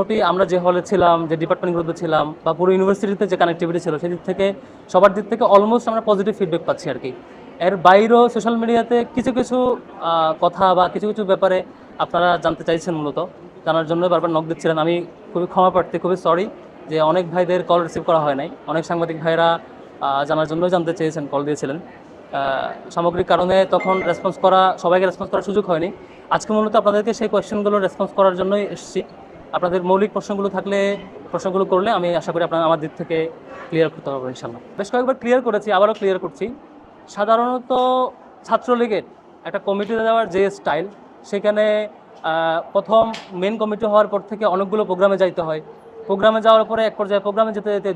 মোটামুটি আমরা যে হলে ছিলাম, যে ডিপার্টমেন্টগুলোতে ছিলাম বা পুরো ইউনিভার্সিটিতে যে কানেক্টিভিটি ছিল সেদিক থেকে সবার দিক থেকে অলমোস্ট আমরা পজিটিভ ফিডব্যাক পাচ্ছি আর কি। এর বাইরেও সোশ্যাল মিডিয়াতে কিছু কিছু কথা বা কিছু কিছু ব্যাপারে আপনারা জানতে চাইছেন, মূলত জানার জন্য বারবার নক দিচ্ছিলেন। আমি খুবই ক্ষমা প্রার্থী, খুবই সরি যে অনেক ভাইদের কল রিসিভ করা হয় নাই। অনেক সাংবাদিক ভাইরা জানার জন্যই জানতে চেয়েছেন, কল দিয়েছিলেন। সামগ্রিক কারণে তখন সবাইকে রেসপন্স করার সুযোগ হয়নি। আজকে মূলত আপনাদেরকে সেই কোয়েশ্চেনগুলো রেসপন্স করার জন্যই এসেছি। আপনাদের মৌলিক প্রশ্নগুলো করলে আমি আশা করি আপনারা আমার দিক থেকে ক্লিয়ার করতে পারবো ইনশাল্লাহ। বেশ কয়েকবার ক্লিয়ার করেছি, আবারও ক্লিয়ার করছি। সাধারণত ছাত্রলীগের একটা কমিটিতে দেওয়ার যে স্টাইল, সেখানে প্রথম মেন কমিটি হওয়ার পর থেকে অনেকগুলো প্রোগ্রামে যাইতে হয়। প্রোগ্রামে যাওয়ার পরে এক পর্যায়ে প্রোগ্রামে যেতে যেতে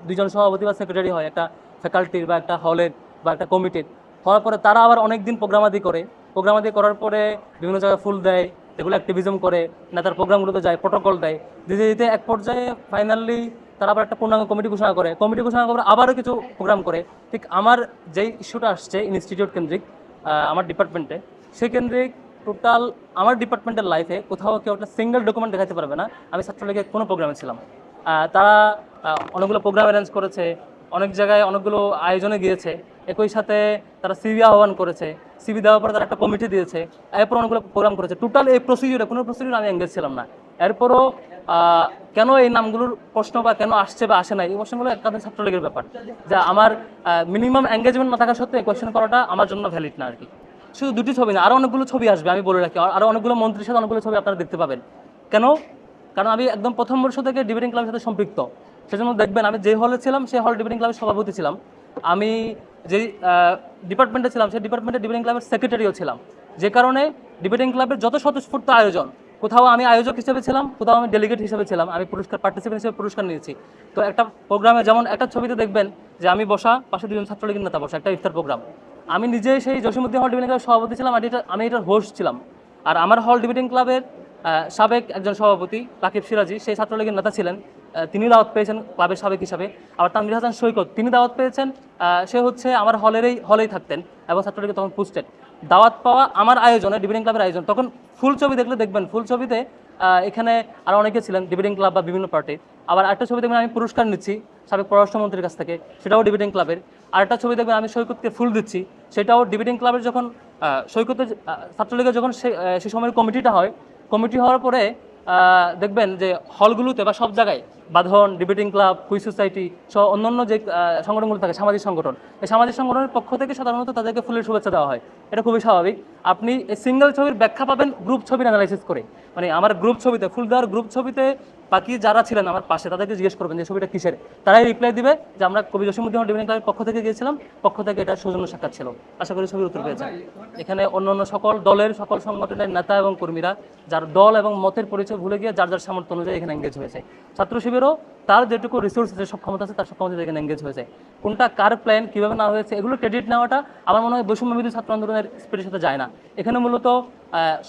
দুইজন সভাপতি বা সেক্রেটারি হয় একটা ফ্যাকাল্টির বা একটা হলের বা একটা কমিটির। হওয়ার পরে তারা আবার অনেক দিন প্রোগ্রামাদি করার পরে বিভিন্ন জায়গায় ফুল দেয়, এগুলো অ্যাক্টিভিজম করে, নেতার প্রোগ্রামগুলোতে যায়, প্রোটোকল দেয়। দিতে দিতে এক পর্যায়ে ফাইনালি তারা আবার একটা পূর্ণাঙ্গ কমিটি ঘোষণা করে আবারও কিছু প্রোগ্রাম করে। ঠিক আমার যেই ইস্যুটা আসছে ইনস্টিটিউট কেন্দ্রিক, আমার ডিপার্টমেন্টে, সেই কেন্দ্রিক টোটাল আমার ডিপার্টমেন্টের লাইফে কোথাও কেউ একটা সিঙ্গেল ডকুমেন্ট দেখাতে পারবে না আমি ছাত্রলীগের কোনো প্রোগ্রামে ছিলাম। তারা অনেকগুলো প্রোগ্রাম অ্যারেঞ্জ করেছে, অনেক জায়গায় অনেকগুলো আয়োজনে গিয়েছে, একই সাথে তারা সিভি আহ্বান করেছে, সিভি দেওয়ার পরে তারা একটা কমিটি দিয়েছে, এরপর অনেকগুলো প্রোগ্রাম করেছে। টোটাল এই কোনো প্রসিডিউরে আমি এঙ্গেজ ছিলাম না। এরপরও কেন এই নামগুলোর প্রশ্ন বা কেন আসছে বা আসে না, এই প্রশ্নগুলো একটা ছাত্রলীগের ব্যাপার, যা আমার মিনিমাম এঙ্গেজমেন্ট না থাকা সত্ত্বেও কোয়েশ্চেন করাটা আমার জন্য ভ্যালিড না আর কি। শুধু দুটি ছবি না, আরও অনেকগুলো ছবি আসবে, আমি বলে রাখি। আরও অনেকগুলো মন্ত্রীর সাথে অনেকগুলো ছবি আপনারা দেখতে পাবেন। কেন? কারণ আমি একদম প্রথম বর্ষ থেকে ডিবেটিং ক্লাবের সাথে সম্পৃক্ত। সেজন্য দেখবেন আমি যে হলে ছিলাম সেই হল ডিবেটিং ক্লাবের সভাপতি ছিলাম। আমি যেই ডিপার্টমেন্টে ছিলাম সেই ডিপার্টমেন্টে ডিবেটিং ক্লাবের সেক্রেটারিও ছিলাম। যে কারণে ডিবেটিং ক্লাবের যত স্বতঃস্ফূর্ত আয়োজন, কোথাও আমি আয়োজক হিসেবে ছিলাম, কোথাও আমি ডেলিগেট হিসেবে ছিলাম, আমি পার্টিসিপেন্ট হিসেবে পুরস্কার নিয়েছি। তো একটা প্রোগ্রামে যেমন একটা ছবিতে দেখবেন যে আমি বসা, পাশে দুজন ছাত্রলীগের নেতা বসা, একটা ইফতার প্রোগ্রাম। আমি নিজেই সেই জসীমউদ্দিন হল ডিবেটিং ক্লাবের সভাপতি ছিলাম, আমি এটার হোস্ট ছিলাম। আর আমার হল ডিবেটিং ক্লাবের সাবেক একজন সভাপতি রাকিব সিরাজি, সেই ছাত্রলীগের নেতা ছিলেন, তিনি দাওয়াত পেয়েছেন ক্লাবের সাবেক হিসাবে। আবার তানভীর হাসান সৈকত, তিনি দাওয়াত পেয়েছেন, সে হচ্ছে আমার হলেই থাকতেন এবং ছাত্রলীগে তখন পোস্টেড। দাওয়াত পাওয়া আমার আয়োজনে, ডিবেটিং ক্লাবের আয়োজন, তখন ফুল ছবি দেখলে দেখবেন ফুল ছবিতে এখানে আরও অনেকে ছিলেন ডিবেটিং ক্লাব বা বিভিন্ন পার্টির। আবার একটা ছবি দেখবেন আমি পুরস্কার নিচ্ছি সাবেক পররাষ্ট্রমন্ত্রীর কাছ থেকে, সেটাও ডিবেটিং ক্লাবের। আরেকটা ছবি দেখবেন আমি সৈকতকে ফুল দিচ্ছি, সেটাও ডিবেটিং ক্লাবের। যখন সৈকতের ছাত্রলীগের যখন সে সময়ের কমিটিটা হয়, কমিটি হওয়ার পরে দেখবেন যে হলগুলোতে বা সব জায়গায় বাঁধন, ডিবেটিং ক্লাব, কুইজ সোসাইটি সহ অন্যান্য যে সংগঠনগুলো থাকে, সামাজিক সংগঠন, এই সামাজিক সংগঠনের পক্ষ থেকে সাধারণত তাদেরকে ফুলের শুভেচ্ছা দেওয়া হয়। এটা খুবই স্বাভাবিক। আপনি এই সিঙ্গেল ছবির ব্যাখ্যা পাবেন গ্রুপ ছবির অ্যানালাইসিস করে। মানে আমার গ্রুপ ছবিতে, ফুল দেওয়ার গ্রুপ ছবিতে বাকি যারা ছিলেন আমার পাশে, তাদেরকে জিজ্ঞেস করবেন যে ছবিটা কিসের, তারাই রিপ্লাই দিবে যে আমরা কবি জসীমউদ্দিন হল ডিবেটিং ক্লাবের পক্ষ থেকে গিয়েছিলাম, পক্ষ থেকে এটা সৌজন্য সাক্ষাৎ ছিল। আশা করি ছবির উত্তর পেয়েছেন। এখানে অন্যান্য সকল দলের, সকল সংগঠনের নেতা এবং কর্মীরা যার দল এবং মতের পরিচয় ভুলে গিয়ে যার যার সামর্থ্য অনুযায়ী এখানে এঙ্গেজ হয়েছে। ছাত্র শিবিরও তার যেটুকু রিসোর্স আছে, সক্ষমতা আছে, তার সক্ষমতা এখানে এঙ্গেজ হয়েছে। কোনটা কার প্ল্যান, কীভাবে না হয়েছে, এগুলো ক্রেডিট নেওয়াটা আমার মনে হয় বৈষম্যবিরোধী ছাত্র আন্দোলনের স্পিরিটের সাথে যায় না। এখানে মূলত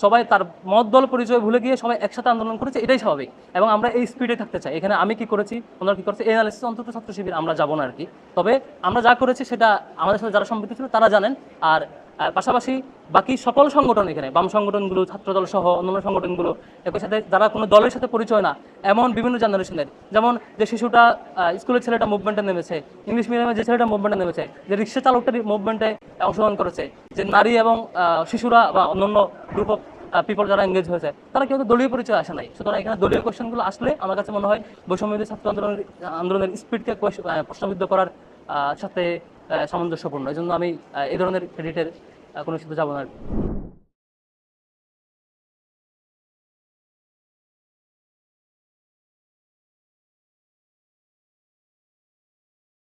সবাই তার মত দল পরিচয় ভুলে গিয়ে সবাই একসাথে আন্দোলন করেছে, এটাই স্বাভাবিক। এবং আমরা এই স্পিডে থাকতে চাই। এখানে আমি কি করেছি, ওনারা কী করেছে, এই অ্যানালিসিস অন্তত ছাত্র শিবির আমরা যাবো না আর কি। তবে আমরা যা করেছি সেটা আমাদের সাথে যারা সম্পৃক্ত ছিল তারা জানেন। আর পাশাপাশি বাকি সকল সংগঠন, এখানে বাম সংগঠনগুলো, ছাত্রদল সহ অন্যান্য সংগঠনগুলো, একই সাথে যারা কোনো দলের সাথে পরিচয় না এমন বিভিন্ন জেনারেশনের, যেমন যে শিশুটা স্কুলের ছেলেটা মুভমেন্টে নেমেছে, ইংলিশ মিডিয়ামে যে ছেলেটা মুভমেন্টে নেমেছে, যে রিক্সা চালকটা মুভমেন্টে অংশগ্রহণ করেছে, যে নারী এবং শিশুরা বা অন্যান্য গ্রুপ অফ পিপল যারা এঙ্গেজ হয়েছে, তারা কেউ দলীয় পরিচয় আসে নাই। সুতরাং এখানে দলীয় কোয়েশ্চেনগুলো আসলে আমার কাছে মনে হয় বৈষম্যবিরোধী ছাত্র আন্দোলনের স্পিডকে প্রশ্নবিদ্ধ করার সাথে সামঞ্জস্যপূর্ণ। এই জন্য আমি এই ধরনের ক্রেডিটের কোনো কিছু যাবো না।